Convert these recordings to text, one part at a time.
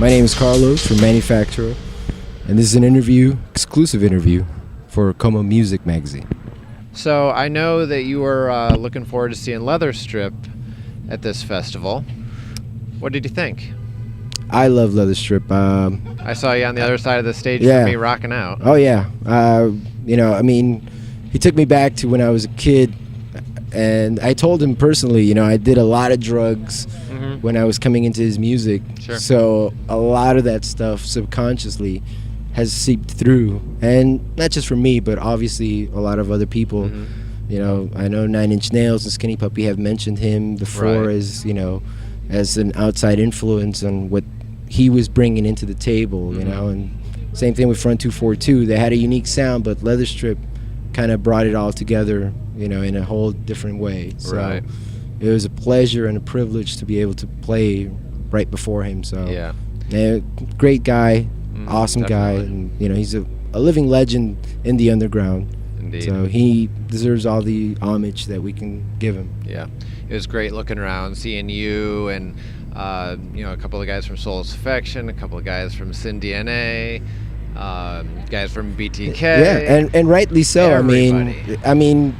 My name is Karloz from Manufactura, and this is an exclusive interview for COMA Music Magazine. So I know that you were looking forward to seeing Leatherstrip at this festival. What did you think? I love Leatherstrip. I saw you on the other side of the stage yeah. for me rocking out. Oh yeah. He took me back to when I was a kid, and I told him personally, I did a lot of drugs when I was coming into his music. Sure. So a lot of that stuff subconsciously has seeped through, and not just for me, but obviously a lot of other people. I know 9 Inch Nails and Skinny Puppy have mentioned him before as an outside influence on what he was bringing into the table, and same thing with Front 242. They had a unique sound, but Leatherstrip kind of brought it all together, in a whole different way. So it was a pleasure and a privilege to be able to play right before him. So great guy, awesome guy, and he's a living legend in the underground. Indeed. So he deserves all the homage that we can give him. Yeah, it was great looking around, seeing you and a couple of guys from Soul's Affection, a couple of guys from Sin DNA, guys from BTK. Yeah, and rightly so. Everybody. I mean,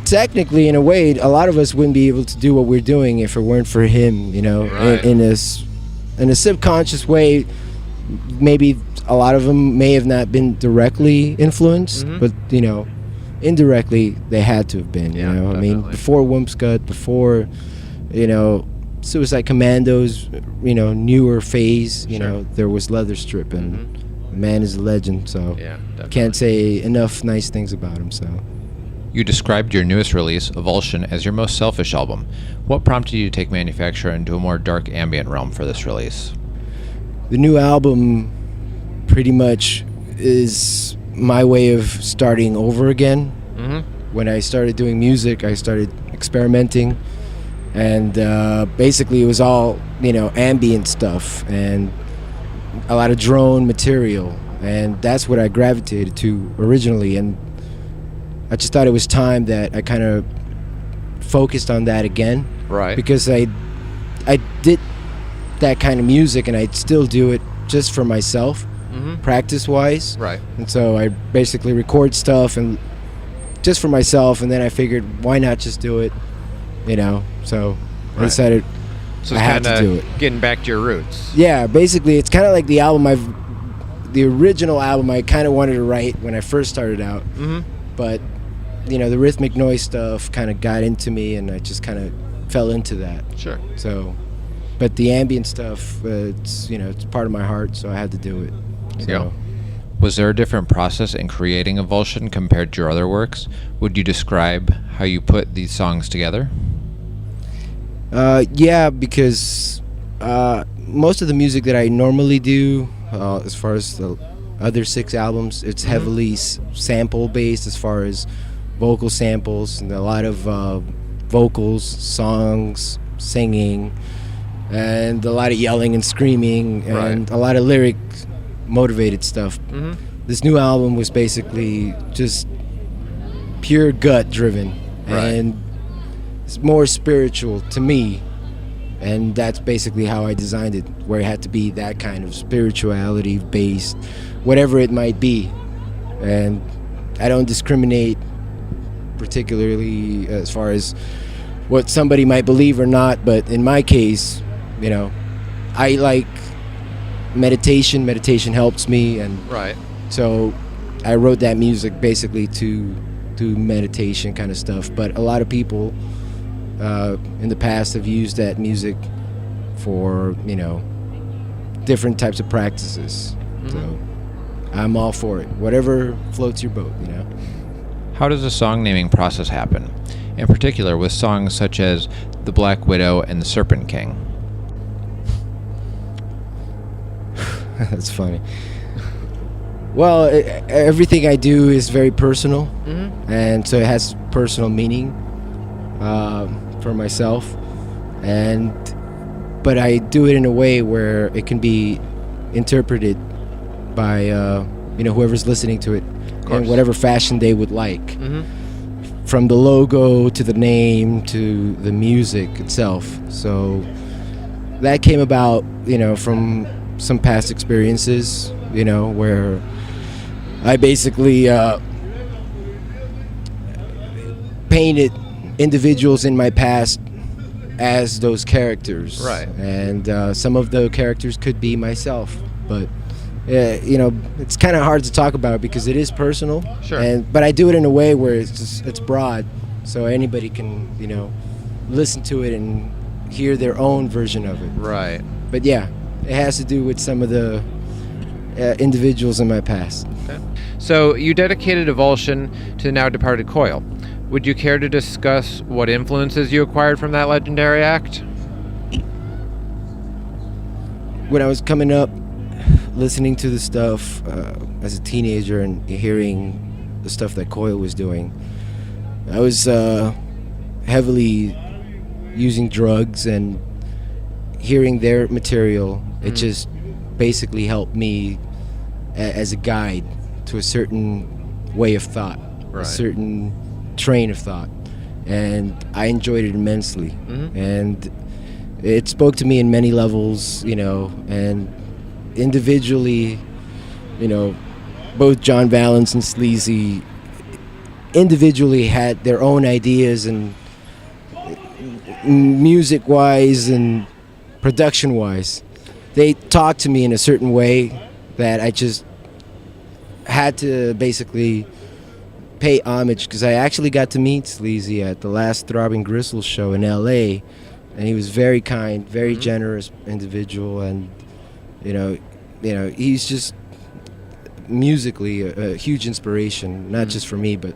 technically, in a way, a lot of us wouldn't be able to do what we're doing if it weren't for him. Right. In a subconscious way, maybe a lot of them may have not been directly influenced, but indirectly they had to have been. Definitely. I mean, before Wumpscut, before Suicide Commandos, newer phase, there was Leatherstrip, and the man is a legend. So can't say enough nice things about him. So. You described your newest release, Avulsion, as your most selfish album. What prompted you to take Manufactura into a more dark ambient realm for this release? The new album pretty much is my way of starting over again. When I started doing music, I started experimenting, and basically it was all ambient stuff and a lot of drone material, and that's what I gravitated to originally, and I just thought it was time that I kind of focused on that again. Right. Because I did that kind of music, and I still do it just for myself, practice-wise. Right. And so I basically record stuff and just for myself, and then I figured, why not just do it, So I decided I had to do it. Getting back to your roots. Yeah, basically, it's kind of like the original album I kind of wanted to write when I first started out. But the rhythmic noise stuff kind of got into me, and I just kind of fell into that. Sure. So, but the ambient stuff, it's part of my heart, so I had to do it. So. Yeah. Was there a different process in creating Avulsion compared to your other works? Would you describe how you put these songs together? Yeah, because most of the music that I normally do, as far as the other 6 albums, it's heavily sample based as far as vocal samples, and a lot of vocals, songs, singing, and a lot of yelling and screaming, and a lot of lyric motivated stuff. This new album was basically just pure gut driven, and it's more spiritual to me, and that's basically how I designed it, where it had to be that kind of spirituality based, whatever it might be. And I don't discriminate particularly as far as what somebody might believe or not, but in my case, I like meditation. Meditation helps me, and so I wrote that music basically to meditation kind of stuff. But a lot of people in the past have used that music for different types of practices. So I'm all for it. Whatever floats your boat, How does the song naming process happen? In particular, with songs such as The Black Widow and The Serpent King. That's funny. Well, everything I do is very personal, and so it has personal meaning for myself, but I do it in a way where it can be interpreted by whoever's listening to it in whatever fashion they would like. From the logo to the name to the music itself. So that came about from some past experiences, where I basically painted individuals in my past as those characters. Right. And some of the characters could be myself, but it's kind of hard to talk about because it is personal. Sure. But I do it in a way where it's broad, so anybody can listen to it and hear their own version of it. Right. But yeah, it has to do with some of the individuals in my past. Okay. So you dedicated Avulsion to the now departed Coil. Would you care to discuss what influences you acquired from that legendary act? When I was coming up, listening to the stuff as a teenager and hearing the stuff that Coil was doing, I was heavily using drugs, and hearing their material, it just basically helped me as a guide to a certain way of thought, Right. a certain train of thought, and I enjoyed it immensely. And it spoke to me in many levels, and individually, both John Valance and Sleazy individually had their own ideas, and music-wise and production-wise, they talked to me in a certain way that I just had to basically pay homage, because I actually got to meet Sleazy at the last Throbbing Gristle show in LA, and he was very kind, very generous individual, and he's just musically a huge inspiration, not just for me, but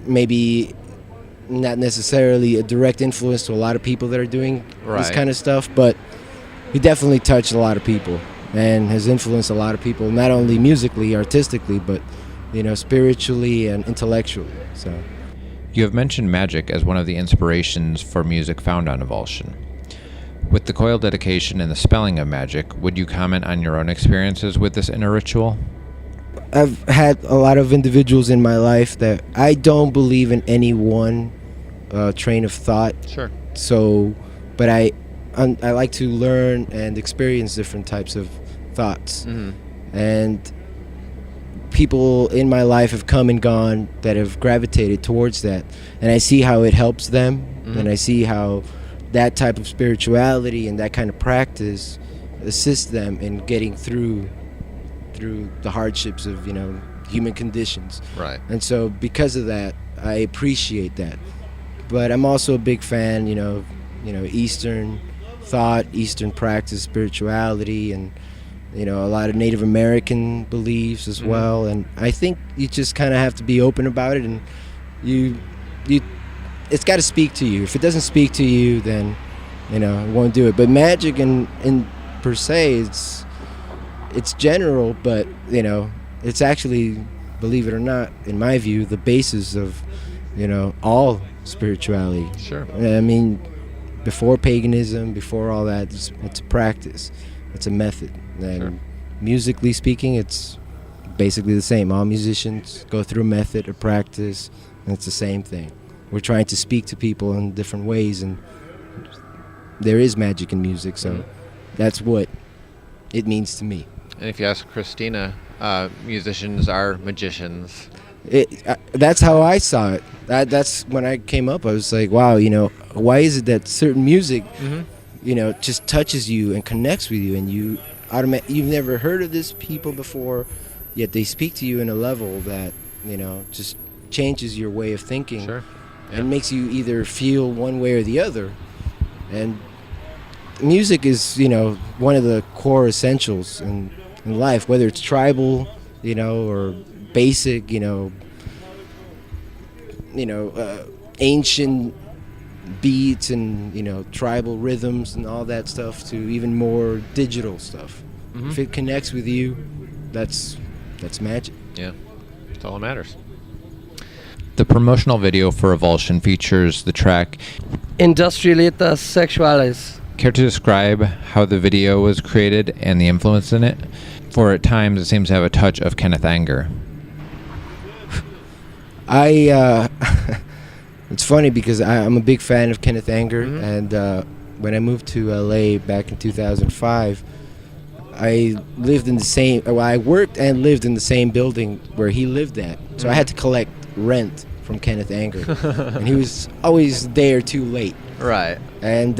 maybe not necessarily a direct influence to a lot of people that are doing this Right. kind of stuff, but he definitely touched a lot of people and has influenced a lot of people, not only musically, artistically, but spiritually and intellectually. So You have mentioned magic as one of the inspirations for music found on Avulsion. With the Coil dedication and the spelling of magic, would you comment on your own experiences with this inner ritual? I've had a lot of individuals in my life that I don't believe in any one train of thought. Sure. So, but I like to learn and experience different types of thoughts. And people in my life have come and gone that have gravitated towards that, and I see how it helps them, and I see how that type of spirituality and that kind of practice assists them in getting through the hardships of human conditions. Right. And so because of that, I appreciate that. But I'm also a big fan, Eastern thought, Eastern practice, spirituality, and a lot of Native American beliefs as well. And I think you just kind of have to be open about it, and it's got to speak to you. If it doesn't speak to you, then it won't do it. But magic in per se, it's general, but it's actually, believe it or not, in my view, the basis of all spirituality. Sure. I mean, before paganism, before all that, it's a practice, it's a method. And musically speaking, it's basically the same. All musicians go through a method, a practice, and it's the same thing. We're trying to speak to people in different ways, and there is magic in music, so that's what it means to me. And if you ask Christina, musicians are magicians. That's how I saw it. That's when I came up. I was like, wow, why is it that certain music, just touches you and connects with you, and you've never heard of these people before, yet they speak to you in a level that just changes your way of thinking. Sure. And makes you either feel one way or the other. And music is one of the core essentials in life, whether it's tribal or basic ancient beats and tribal rhythms and all that stuff, to even more digital stuff. If it connects with you, that's magic. Yeah, that's all that matters. The promotional video for Avulsion features the track. Industrialitas Sexuales. Care to describe how the video was created and the influence in it? For at times it seems to have a touch of Kenneth Anger. It's funny because I'm a big fan of Kenneth Anger, and when I moved to LA back in 2005, I lived in the same. Well, I worked and lived in the same building where he lived at. So I had to collect rent from Kenneth Anger, and he was always a day or two late. Right. And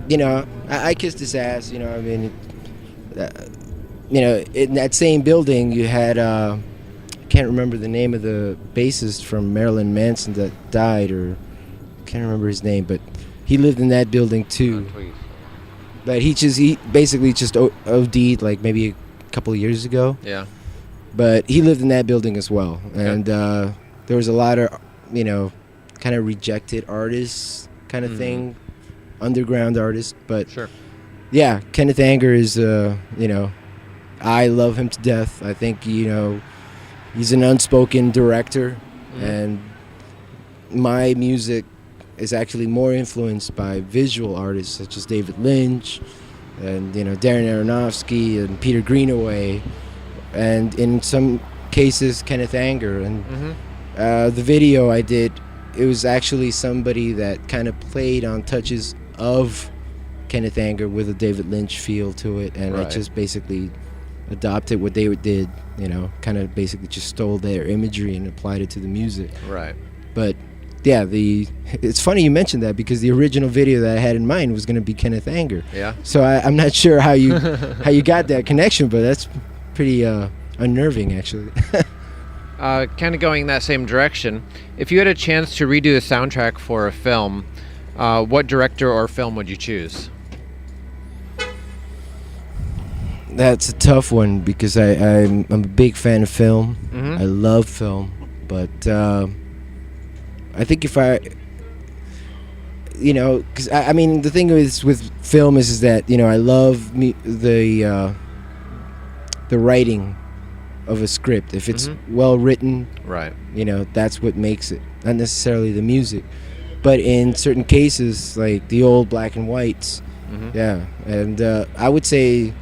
you know, I kissed his ass. You know, I mean, you know, in that same building, you had. I can't remember the name of the bassist from Marilyn Manson that died, or I can't remember his name, but he lived in that building too. But he basically just OD'd like maybe a couple of years ago. Yeah. But he lived in that building as well, and there was a lot of, you know, kind of rejected artists kind of thing, underground artists. But Sure. yeah, Kenneth Anger is, you know, I love him to death. I think, you know, he's an unspoken director, and my music is actually more influenced by visual artists such as David Lynch and, you know, Darren Aronofsky and Peter Greenaway, and in some cases Kenneth Anger. And the video I did, it was actually somebody that kind of played on touches of Kenneth Anger with a David Lynch feel to it, and I just basically adopted what they did, you know, kind of basically just stole their imagery and applied it to the music. Right. But yeah, it's funny you mentioned that, because the original video that I had in mind was going to be Kenneth Anger. Yeah. So I'm not sure how you got that connection, but that's pretty unnerving, actually. Kind of going that same direction, if you had a chance to redo the soundtrack for a film, what director or film would you choose? That's a tough one, because I'm a big fan of film. I love film, but I think if I, you know, because I mean, the thing is with film is that, you know, I love the writing of a script. If it's well written, Right. you know, that's what makes it, not necessarily the music. But in certain cases, like the old black and whites, yeah, and I would say,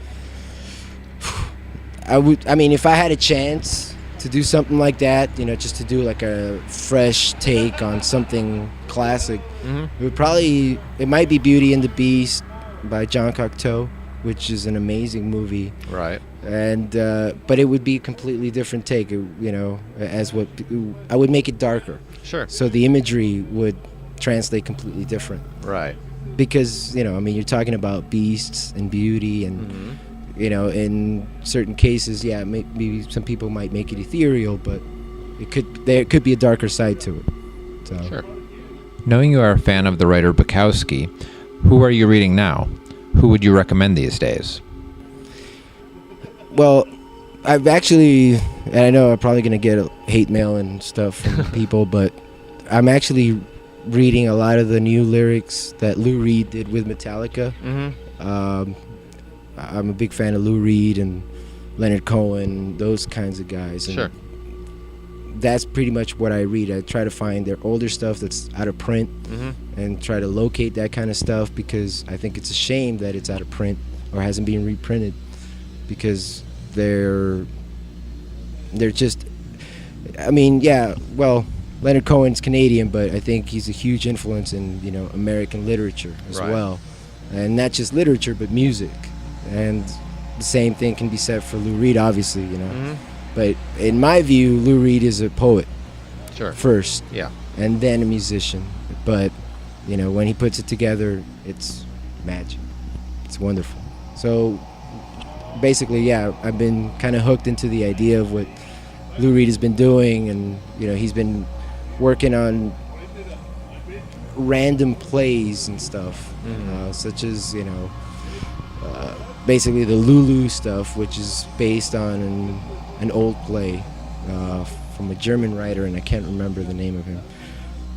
I mean, if I had a chance to do something like that, you know, just to do like a fresh take on something classic, it might be Beauty and the Beast by John Cocteau, which is an amazing movie. Right. And but it would be a completely different take, you know, I would make it darker. Sure. So the imagery would translate completely different. Right. Because, you know, I mean, you're talking about beasts and beauty, and you know, in certain cases, yeah, maybe some people might make it ethereal, but there could be a darker side to it. So. Sure. Knowing you are a fan of the writer Bukowski, who are you reading now? Who would you recommend these days? Well, I've actually, and I know I'm probably going to get hate mail and stuff from people, but I'm actually reading a lot of the new lyrics that Lou Reed did with Metallica. I'm a big fan of Lou Reed and Leonard Cohen, those kinds of guys. And Sure. that's pretty much what I read. I try to find their older stuff that's out of print and try to locate that kind of stuff, because I think it's a shame that it's out of print or hasn't been reprinted, because they're just, I mean, yeah, well, Leonard Cohen's Canadian, but I think he's a huge influence in, you know, American literature as well. And not just literature, but music. And the same thing can be said for Lou Reed, obviously, you know. But in my view, Lou Reed is a poet first, and then a musician. But, you know, when he puts it together, it's magic. It's wonderful. So basically, yeah, I've been kind of hooked into the idea of what Lou Reed has been doing, and, you know, he's been working on random plays and stuff, such as, you know, basically the Lulu stuff, which is based on an old play from a German writer, and I can't remember the name of him.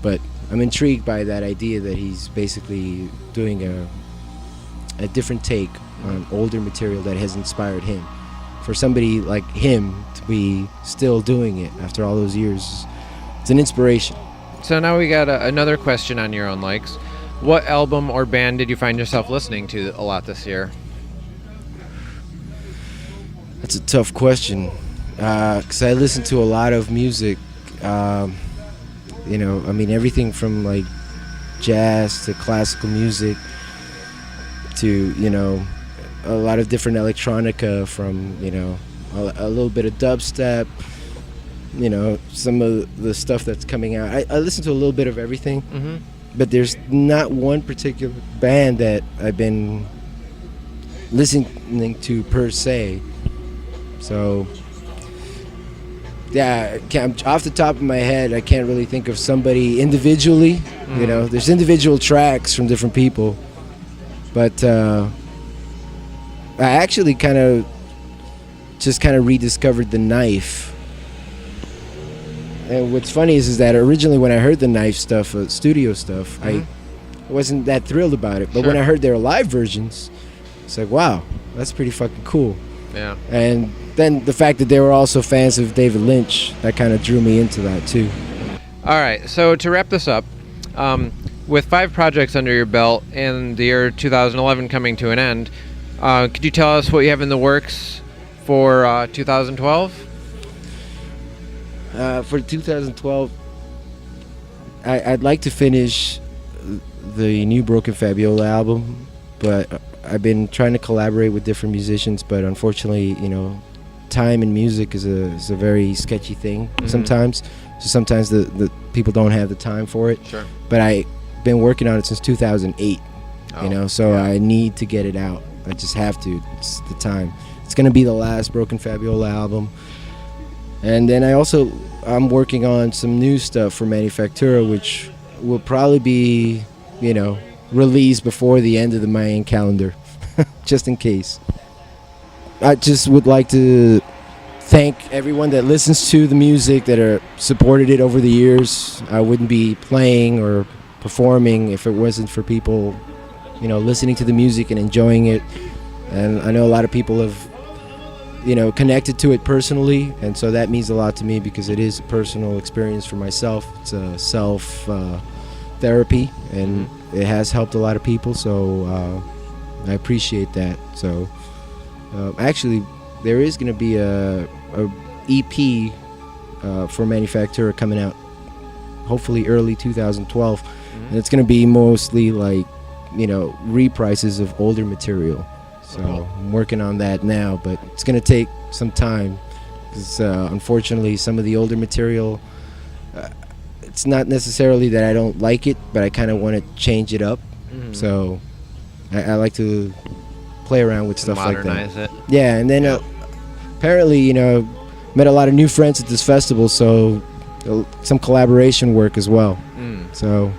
But I'm intrigued by that idea that he's basically doing a different take on older material that has inspired him. For somebody like him to be still doing it after all those years, it's an inspiration. So now we got another question on your own likes. What album or band did you find yourself listening to a lot this year? That's a tough question, because I listen to a lot of music. You know, I mean, everything from like jazz to classical music. to, you know, a lot of different electronica from, you know, a little bit of dubstep, you know, some of the stuff that's coming out. I listen to a little bit of everything, but there's not one particular band that I've been listening to per se. So, yeah, off the top of my head, I can't really think of somebody individually. You know, there's individual tracks from different people, but I actually kind of rediscovered the Knife. And what's funny is that originally when I heard the Knife stuff, studio stuff, I wasn't that thrilled about it. But when I heard their live versions, it's like, wow, that's pretty fucking cool. Yeah. And then the fact that they were also fans of David Lynch, that kind of drew me into that too. All right, so to wrap this up, with 5 projects under your belt and the year 2011 coming to an end, could you tell us what you have in the works for 2012? For 2012, I'd like to finish the new Broken Fabiola album, but I've been trying to collaborate with different musicians, but unfortunately, you know, time in music is a very sketchy thing sometimes. So sometimes the people don't have the time for it. Sure. But I've been working on it since 2008, you know, so I need to get it out. I just have to. It's the time. It's going to be the last Broken Fabiola album. And then I'm working on some new stuff for Manufactura, which will probably be, you know, released before the end of the Mayan calendar, just in case. I just would like to thank everyone that listens to the music, that are supported it over the years. I wouldn't be playing or performing if it wasn't for people, you know, listening to the music and enjoying it. And I know a lot of people have, you know, connected to it personally, and so that means a lot to me because it is a personal experience for myself. It's a self therapy, and it has helped a lot of people, so I appreciate that. So actually there is going to be a EP for Manufactura coming out hopefully early 2012, and it's going to be mostly like, you know, reprices of older material. So I'm working on that now, but it's going to take some time because unfortunately some of the older material, it's not necessarily that I don't like it, but I kind of want to change it up. So I like to play around with stuff like that. Modernize it. Yeah, and then apparently, you know, met a lot of new friends at this festival, so some collaboration work as well. So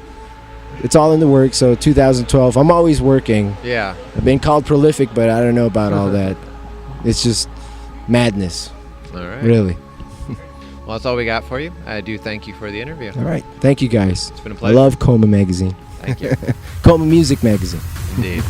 it's all in the works. So 2012, I'm always working. Yeah. I've been called prolific, but I don't know about all that. It's just madness. All right. Really. Well, that's all we got for you. I do thank you for the interview. All right. Thank you, guys. It's been a I pleasure. love COMA Magazine. Thank you. COMA Music Magazine. Indeed.